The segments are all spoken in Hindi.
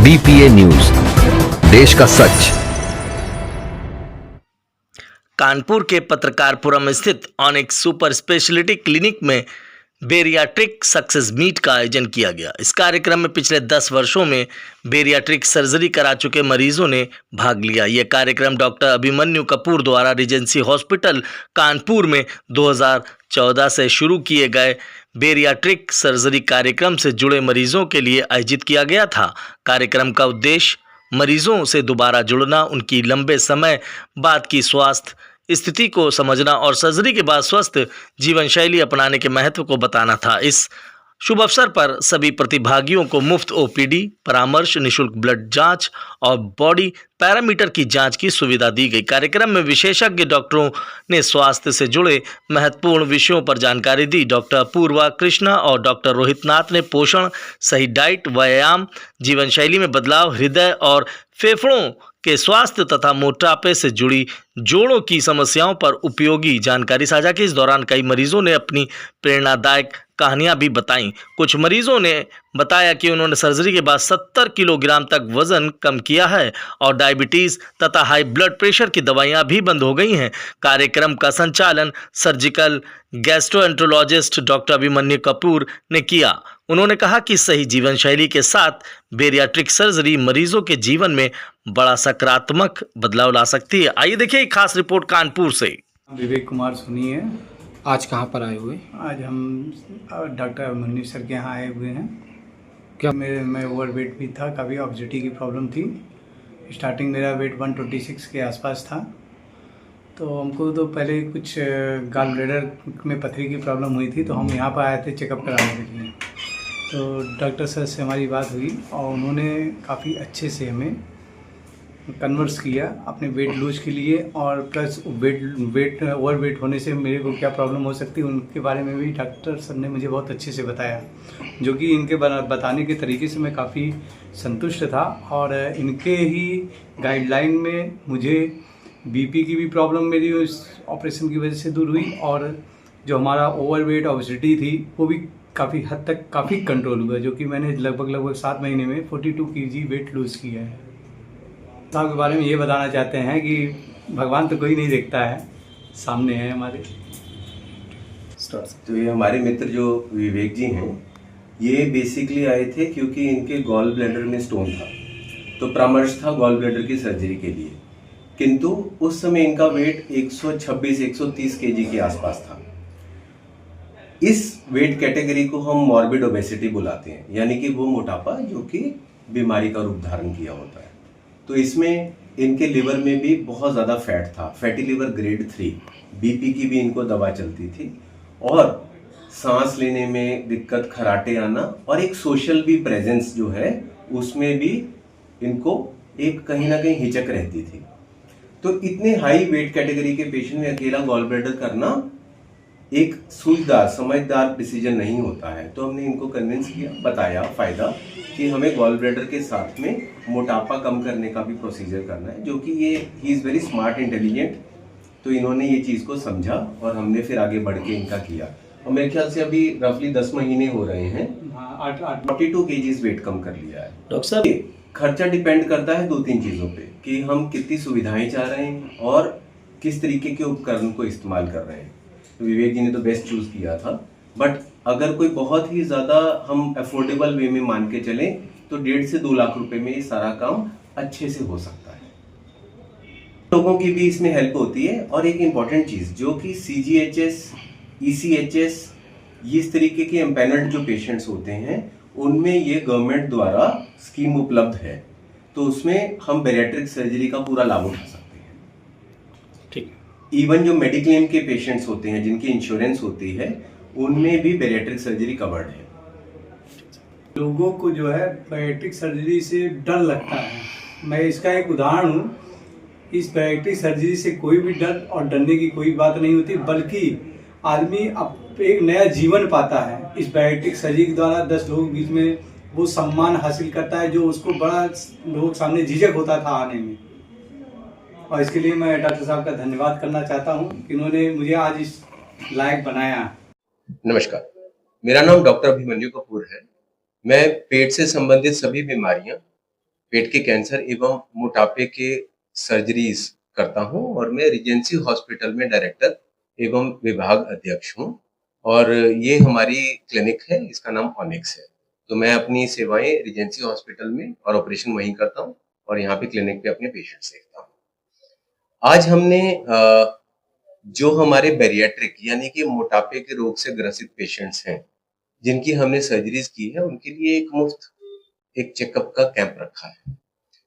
BPA न्यूज, देश का सच। कानपुर के पत्रकारपुरम स्थित ऑनिक सुपर स्पेशलिटी क्लिनिक में बेरियाट्रिक सक्सेस मीट का आयोजन किया गया। इस कार्यक्रम में पिछले 10 वर्षों में बेरियाट्रिक सर्जरी करा चुके मरीजों ने भाग लिया। यह कार्यक्रम डॉक्टर अभिमन्यु कपूर द्वारा रीजेंसी हॉस्पिटल कानपुर में 2014 से शुरू किए गए बेरियाट्रिक सर्जरी कार्यक्रम से जुड़े मरीजों के लिए आयोजित किया गया था। कार्यक्रम का उद्देश्य मरीजों से दोबारा जुड़ना, उनकी लंबे समय बाद की स्वास्थ्य स्थिति को समझना और सर्जरी के बाद स्वस्थ जीवन शैली अपनाने के महत्व को बताना था। इस शुभ अवसर पर सभी प्रतिभागियों को मुफ्त ओपीडी, परामर्श, निशुल्क ब्लड जांच और बॉडी पैरामीटर की जांच की सुविधा दी गई। कार्यक्रम में विशेषज्ञ डॉक्टरों ने स्वास्थ्य से जुड़े महत्वपूर्ण विषयों पर जानकारी दी। डॉक्टर अपूर्वा कृष्णा और डॉक्टर रोहित नाथ ने पोषण, सही डाइट, व्यायाम, जीवन शैली में बदलाव, हृदय और फेफड़ों के स्वास्थ्य तथा मोटापे से जुड़ी जोड़ों की समस्याओं पर उपयोगी जानकारी साझा की। इस दौरान कई मरीजों ने अपनी प्रेरणादायक कहानियां भी बताईं। कुछ मरीजों ने बताया कि उन्होंने सर्जरी के बाद 70 किलोग्राम तक वजन कम किया है और डायबिटीज तथा हाई ब्लड प्रेशर की दवाइयां भी बंद हो गई हैं। कार्यक्रम का संचालन surgical gastroenterologist doctor Abhimanyu Kapoor ने किया। उन्होंने कहा कि सही जीवन शैली के साथ बेरियाट्रिक सर्जरी मरीजों के जीवन में बड़ा सकारात्मक बदलाव ला सकती है। आइए देखिए एक खास रिपोर्ट कानपुर से। विवेक कुमार सुनी है। आज कहाँ पर आए हुए? आज हम डॉक्टर अभिमन्यु सर के यहाँ आए हुए हैं। क्या मैं ओवरवेट भी था, काफ़ी ऑब्जेसिटी की प्रॉब्लम थी। स्टार्टिंग मेरा वेट 126 के आसपास था। तो हमको तो पहले कुछ गॉल ब्लैडर में पथरी की प्रॉब्लम हुई थी, तो हम यहाँ पर आए थे चेकअप कराने के लिए। तो डॉक्टर सर से हमारी बात हुई और उन्होंने काफ़ी अच्छे से हमें कन्वर्स किया अपने वेट लूज के लिए, और प्लस ओवरवेट होने से मेरे को क्या प्रॉब्लम हो सकती है उनके बारे में भी डॉक्टर सर ने मुझे बहुत अच्छे से बताया, जो कि इनके बताने के तरीके से मैं काफ़ी संतुष्ट था। और इनके ही गाइडलाइन में मुझे बीपी की भी प्रॉब्लम मेरी उस ऑपरेशन की वजह से दूर हुई, और जो हमारा ओवरवेट ऑबेसिटी थी वो भी काफ़ी हद तक काफ़ी कंट्रोल हुआ, जो कि मैंने लगभग 7 महीने में 42 kg वेट लूज़ किया है। साहब के बारे में ये बताना चाहते हैं कि भगवान तो कोई नहीं देखता है, सामने है हमारे। तो ये हमारे मित्र जो विवेक जी हैं, ये बेसिकली आए थे क्योंकि इनके गॉल ब्लैडर में स्टोन था, तो परामर्श था गॉल ब्लैडर की सर्जरी के लिए। किंतु उस समय इनका वेट 126-130 kg के आसपास था। इस वेट कैटेगरी को हम मॉर्बिड ओबेसिटी बुलाते हैं, यानी कि वो मोटापा जो कि बीमारी का रूप धारण किया होता है। तो इसमें इनके लिवर में भी बहुत ज़्यादा फैट था, फैटी लिवर ग्रेड 3, बीपी की भी इनको दवा चलती थी, और सांस लेने में दिक्कत, खराटे आना, और एक सोशल भी प्रेजेंस जो है उसमें भी इनको एक कहीं ना कहीं हिचक रहती थी। तो इतने हाई वेट कैटेगरी के पेशेंट में अकेला गॉल ब्लैडर करना एक सूझदार समझदार डिसीजन नहीं होता है। तो हमने इनको कन्विंस किया, बताया फायदा कि हमें गॉल ब्लैडर के साथ में मोटापा कम करने का भी प्रोसीजर करना है, जो कि ये he is very smart intelligent. तो इन्होंने ये चीज़ को समझा और हमने फिर आगे बढ़ के इनका किया, और मेरे ख्याल से अभी रफली 10 महीने हो रहे हैं। 42 kg वेट कम कर लिया है। डॉक्टर साहब, खर्चा डिपेंड करता है 2-3 चीज़ों पे, कि हम कितनी सुविधाएं चाह रहे हैं और किस तरीके के उपकरण को इस्तेमाल कर रहे हैं। तो विवेक जी ने तो बेस्ट चूज किया था, बट अगर कोई बहुत ही ज़्यादा हम अफोर्डेबल वे में मान के चलें तो 1.5 से 2 लाख रुपए में ये सारा काम अच्छे से हो सकता है। लोगों की भी इसमें हेल्प होती है। और एक इम्पॉर्टेंट चीज़ जो कि CGHS, ECHS, इस तरीके के एम्पैनल्ड जो पेशेंट्स होते हैं उनमें ये गवर्नमेंट द्वारा स्कीम उपलब्ध है, तो उसमें हम बैरिएट्रिक सर्जरी का पूरा लाभ उठा सकते हैं। ठीक। इवन जो मेडिक्लेम के पेशेंट्स होते हैं, जिनकी इंश्योरेंस होती है, उनमें भी बैरिएट्रिक सर्जरी कवर्ड है। लोगों को जो है बैरिएट्रिक सर्जरी से डर लगता है। मैं इसका एक उदाहरण हूँ। इस बैरिएट्रिक सर्जरी से कोई भी डर और डरने की कोई बात नहीं होती, बल्कि आदमी अब एक नया जीवन पाता है। इस बैरिएट्रिक सर्जरी के द्वारा 10 लोगों के बीच में वो सम्मान हासिल करता है, जो उसको बड़ा लोगों के सामने झिझक होता था आने में। और इसके लिए मैं डॉक्टर साहब का धन्यवाद करना चाहता हूँ कि उन्होंने मुझे आज इस लायक बनाया। नमस्कार, मेरा नाम डॉक्टर अभिमन्यु कपूर है। मैं पेट से संबंधित सभी बीमारियां पेट के कैंसर एवं मोटापे के सर्जरीज करता हूं और मैं रिजेंसी हॉस्पिटल में डायरेक्टर एवं विभाग अध्यक्ष हूं और ये हमारी क्लिनिक है, इसका नाम ऑनिक्स है। तो मैं अपनी सेवाएं रिजेंसी हॉस्पिटल में और ऑपरेशन वहीं करता हूं और यहाँ पे क्लिनिक पे अपने पेशेंट्स देखता हूं। आज हमने जो हमारे बैरियाट्रिक यानी कि मोटापे के रोग से ग्रसित पेशेंट्स हैं जिनकी हमने सर्जरीज की है उनके लिए एक मुफ्त एक चेकअप का कैंप रखा है।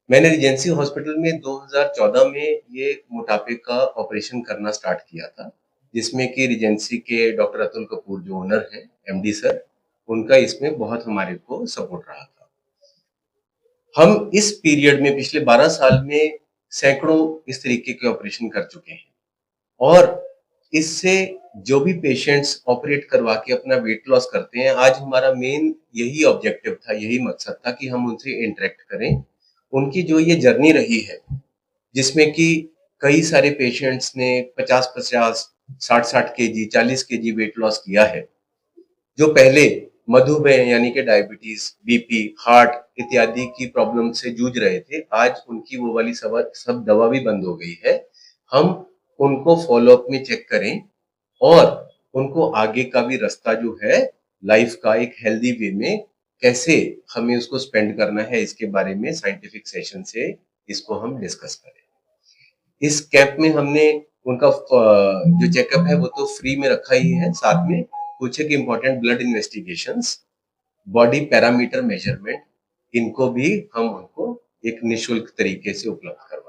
मैंने रिजेंसी हॉस्पिटल में 2014 में ये मोटापे का ऑपरेशन करना स्टार्ट किया था, जिसमें कि रिजेंसी के डॉक्टर अतुल कपूर जो ओनर हैं, एमडी सर, उनका इसमें बहुत हमारे को सपोर्ट रहा था। हम इस पीरियड में पिछले 12 साल में सैकड़ों इस तरीके के ऑपरेशन कर चुके हैं और इससे जो भी पेशेंट्स ऑपरेट करवा के अपना वेट लॉस करते हैं, आज हमारा मेन यही ऑब्जेक्टिव था, यही मकसद था कि हम उनसे इंटरेक्ट करें। उनकी जो ये जर्नी रही है जिसमें कि कई सारे पेशेंट्स ने 50-50, 60-60 केजी, 40 केजी वेट लॉस किया है। जो पहले मधुमेह यानी कि डायबिटीज, बीपी, हार्ट इत्यादि की प्रॉब्लम से जूझ रहे थे, आज उनकी वो वाली सब दवा भी बंद हो गई है। हम उनको फॉलोअप में चेक करें और उनको आगे का भी रास्ता जो है लाइफ का एक हेल्दी वे में कैसे हमें उसको स्पेंड करना है, इसके बारे में साइंटिफिक सेशन से इसको हम डिस्कस करें। इस कैंप में हमने उनका जो चेकअप है वो तो फ्री में रखा ही है, साथ में कुछ एक important blood investigations, body parameter measurement, इनको भी हम उनको एक निःशुल्क तरीके से उपलब्ध करवा